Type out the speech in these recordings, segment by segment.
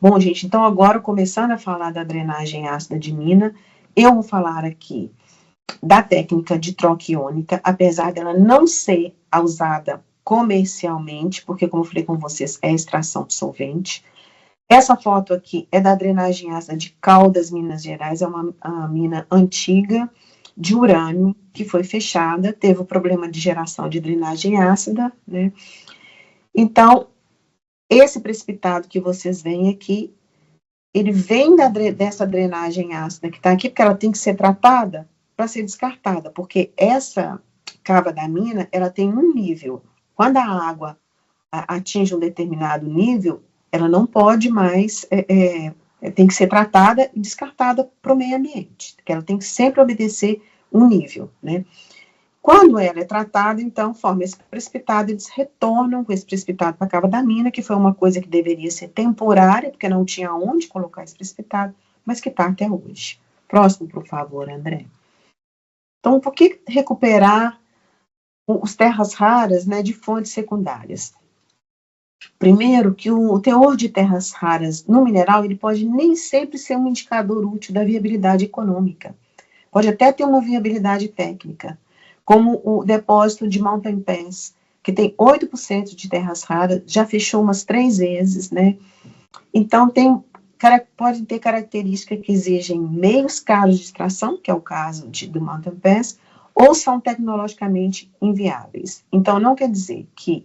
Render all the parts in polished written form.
Bom, gente, então agora, começando a falar da drenagem ácida de mina, eu vou falar aqui da técnica de troca iônica, apesar dela não ser usada comercialmente, porque, como eu falei com vocês, é extração de solvente. Essa foto aqui é da drenagem ácida de Caldas, Minas Gerais, é uma mina antiga de urânio, que foi fechada, teve o problema de geração de drenagem ácida, né? Então, esse precipitado que vocês veem aqui, ele vem dessa drenagem ácida que está aqui, porque ela tem que ser tratada para ser descartada, porque essa cava da mina, ela tem um nível. Quando a água atinge um determinado nível, ela não pode mais, tem que ser tratada e descartada para o meio ambiente, porque ela tem que sempre obedecer um nível, né? Quando ela é tratada, então, forma esse precipitado, eles retornam com esse precipitado para a cava da mina, que foi uma coisa que deveria ser temporária, porque não tinha onde colocar esse precipitado, mas que está até hoje. Próximo, por favor, André. Então, por que recuperar os terras raras, né, de fontes secundárias? Primeiro, que o teor de terras raras no mineral, ele pode nem sempre ser um indicador útil da viabilidade econômica. Pode até ter uma viabilidade técnica, como o depósito de Mountain Pass, que tem 8% de terras raras, já fechou umas 3 vezes, né? Então, pode ter características que exigem meios caros de extração, que é o caso do Mountain Pass, ou são tecnologicamente inviáveis. Então, não quer dizer que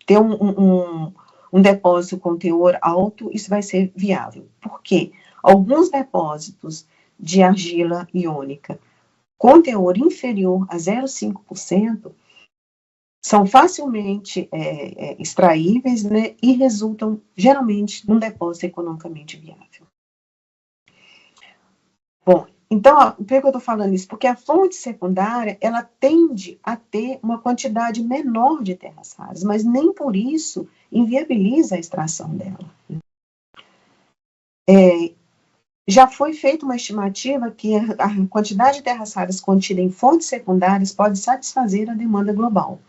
ter um depósito com teor alto, isso vai ser viável. Por quê? Alguns depósitos de argila iônica com teor inferior a 0,5% são facilmente extraíveis, né, e resultam, geralmente, num depósito economicamente viável. Bom, então, por que eu estou falando isso? Porque a fonte secundária, ela tende a ter uma quantidade menor de terras raras, mas nem por isso inviabiliza a extração dela. Já foi feita uma estimativa que a quantidade de terras raras contida em fontes secundárias pode satisfazer a demanda global,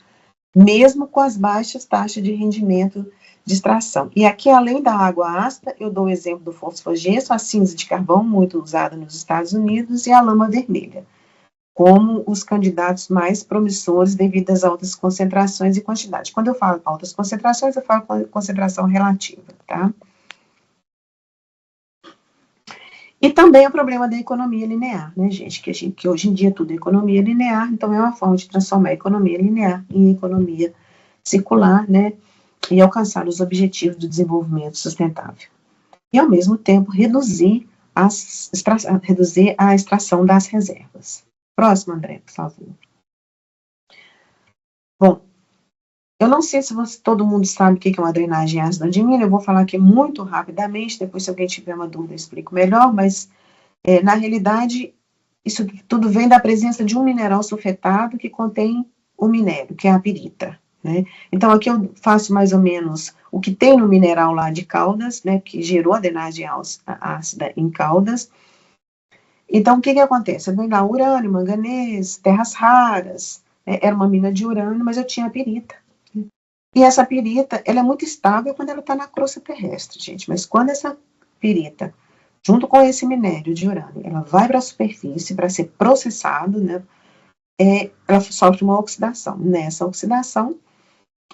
mesmo com as baixas taxas de rendimento de extração. E aqui, além da água ácida, eu dou o exemplo do fosfogesso, a cinza de carvão, muito usada nos Estados Unidos, e a lama vermelha, como os candidatos mais promissores devido às altas concentrações e quantidade. Quando eu falo altas concentrações, eu falo concentração relativa, tá? E também o problema da economia linear, né, gente? Que hoje em dia tudo é economia linear, então é uma forma de transformar a economia linear em economia circular, né? E alcançar os objetivos do desenvolvimento sustentável. E, ao mesmo tempo, reduzir a extração das reservas. Próximo, André, por favor. Bom, eu não sei se todo mundo sabe o que é uma drenagem ácida de mina, eu vou falar aqui muito rapidamente, depois se alguém tiver uma dúvida eu explico melhor, mas, na realidade, isso tudo vem da presença de um mineral sulfetado que contém o minério, que é a pirita, né? Então, aqui eu faço mais ou menos o que tem no mineral lá de Caldas, né, que gerou a drenagem ácida em Caldas. Então, o que acontece? Vem lá urânio, manganês, terras raras, era uma mina de urânio, mas eu tinha a pirita. E essa pirita, ela é muito estável quando ela está na crosta terrestre, gente, mas quando essa pirita, junto com esse minério de urânio, ela vai para a superfície para ser processado, né, ela sofre uma oxidação. Nessa oxidação,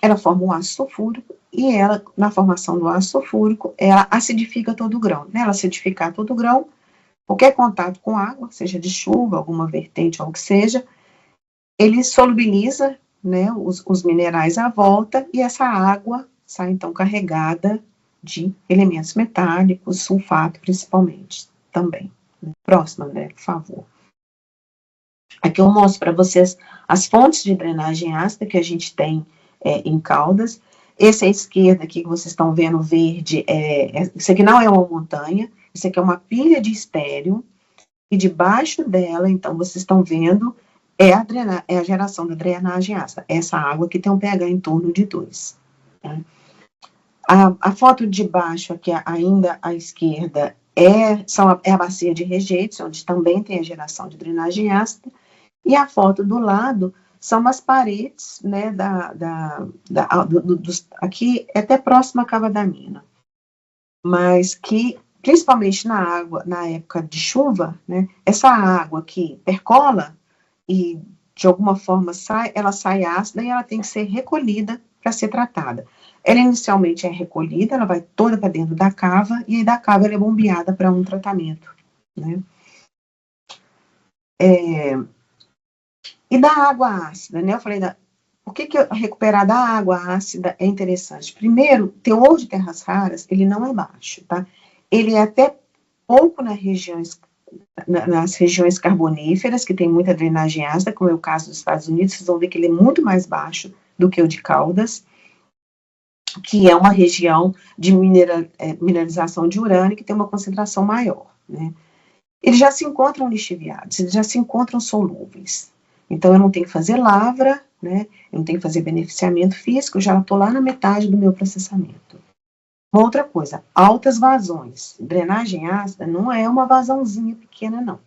ela forma um ácido sulfúrico e ela, na formação do ácido sulfúrico, ela acidifica todo o grão. Ela acidificar todo o grão, qualquer contato com água, seja de chuva, alguma vertente, ou o que seja, ele solubiliza, né, os minerais à volta e essa água sai, então, carregada de elementos metálicos, sulfato, principalmente, também. Próximo, André, por favor. Aqui eu mostro para vocês as fontes de drenagem ácida que a gente tem em Caldas. Esse à esquerda aqui que vocês estão vendo verde, isso aqui não é uma montanha, isso aqui é uma pilha de estéreo, e debaixo dela, então, vocês estão vendo, é a geração da drenagem ácida. Essa água aqui tem um pH em torno de 2. Tá? A foto de baixo aqui, ainda à esquerda, é a bacia de rejeitos, onde também tem a geração de drenagem ácida, e a foto do lado são as paredes, né, aqui é até próximo à cava da mina. mas que, principalmente na água, na época de chuva, né, essa água que percola e de alguma forma ela sai ácida e ela tem que ser recolhida para ser tratada. Ela inicialmente é recolhida, ela vai toda para dentro da cava, e aí da cava ela é bombeada para um tratamento, né. E da água ácida, né, eu falei, por que recuperar da água ácida é interessante? Primeiro, o teor de terras raras, ele não é baixo, tá? Ele é até pouco nas regiões carboníferas, que tem muita drenagem ácida, como é o caso dos Estados Unidos, vocês vão ver que ele é muito mais baixo do que o de Caldas, que é uma região de mineralização de urânio, que tem uma concentração maior, né? Eles já se encontram lixiviados, eles já se encontram solúveis. Então, eu não tenho que fazer lavra, né? Eu não tenho que fazer beneficiamento físico, eu já estou lá na metade do meu processamento. Uma outra coisa, altas vazões. Drenagem ácida não é uma vazãozinha pequena, não.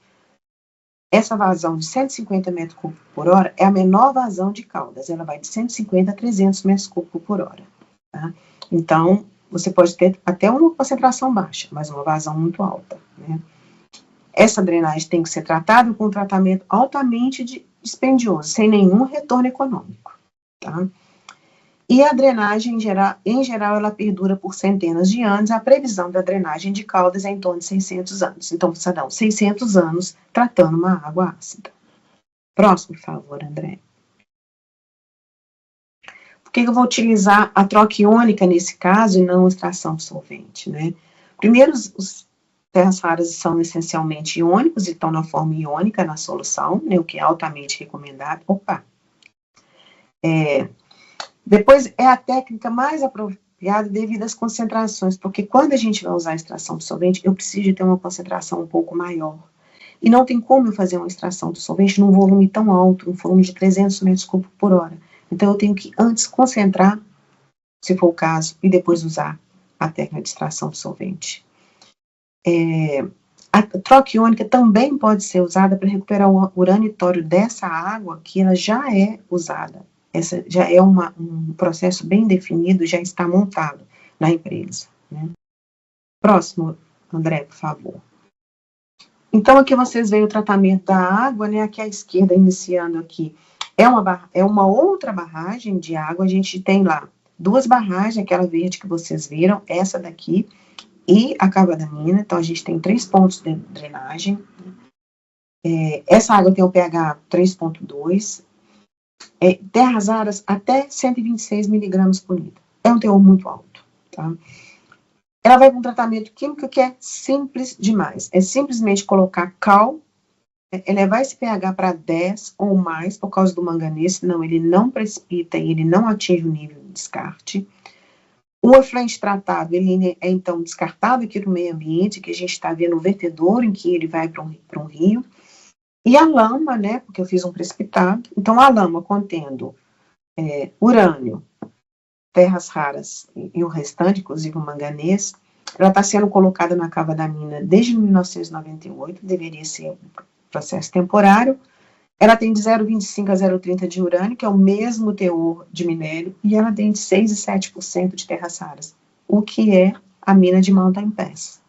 Essa vazão de 150 metros cúbicos por hora é a menor vazão de Caldas. Ela vai de 150 a 300 metros cúbicos por hora. Tá? Então, você pode ter até uma concentração baixa, mas uma vazão muito alta, né? Essa drenagem tem que ser tratada com um tratamento altamente dispendioso, sem nenhum retorno econômico, tá? E a drenagem, em geral, ela perdura por centenas de anos. A previsão da drenagem de Caldas é em torno de 600 anos. Então, serão 600 anos tratando uma água ácida. Próximo, por favor, André. Por que eu vou utilizar a troca iônica nesse caso e não a extração de solvente, né? Primeiro, os terras raras são essencialmente iônicos e estão na forma iônica na solução, né, o que é altamente recomendado. Depois, é a técnica mais apropriada devido às concentrações, porque quando a gente vai usar a extração de solvente, eu preciso de ter uma concentração um pouco maior. E não tem como eu fazer uma extração de solvente num volume tão alto, um volume de 300 metros cúbicos por hora. Então, eu tenho que antes concentrar, se for o caso, e depois usar a técnica de extração de solvente. A troca iônica também pode ser usada para recuperar o urânio e tório dessa água, que ela já é usada. Essa já é um processo bem definido, já está montado na empresa, né? Próximo, André, por favor. Então, aqui vocês veem o tratamento da água, né? Aqui à esquerda, iniciando aqui, é uma outra barragem de água. A gente tem lá duas barragens, aquela verde que vocês viram, essa daqui e a cava da mina. Então, a gente tem 3 pontos de drenagem. Essa água tem o pH 3,2. Terras raras até 126 miligramas por litro. É um teor muito alto, tá? Ela vai para um tratamento químico que é simples demais. É simplesmente colocar cal, elevar esse pH para 10 ou mais por causa do manganês, senão ele não precipita e ele não atinge o nível de descarte. O efluente tratado, ele é então descartado aqui no meio ambiente, que a gente está vendo o vertedouro em que ele vai para um rio. E a lama, né, porque eu fiz um precipitado, então a lama contendo urânio, terras raras e o restante, inclusive o manganês, ela está sendo colocada na cava da mina desde 1998, deveria ser um processo temporário. Ela tem de 0,25 a 0,30 de urânio, que é o mesmo teor de minério, e ela tem de 6 e 7% de terras raras, o que é a mina de Mountain Pass.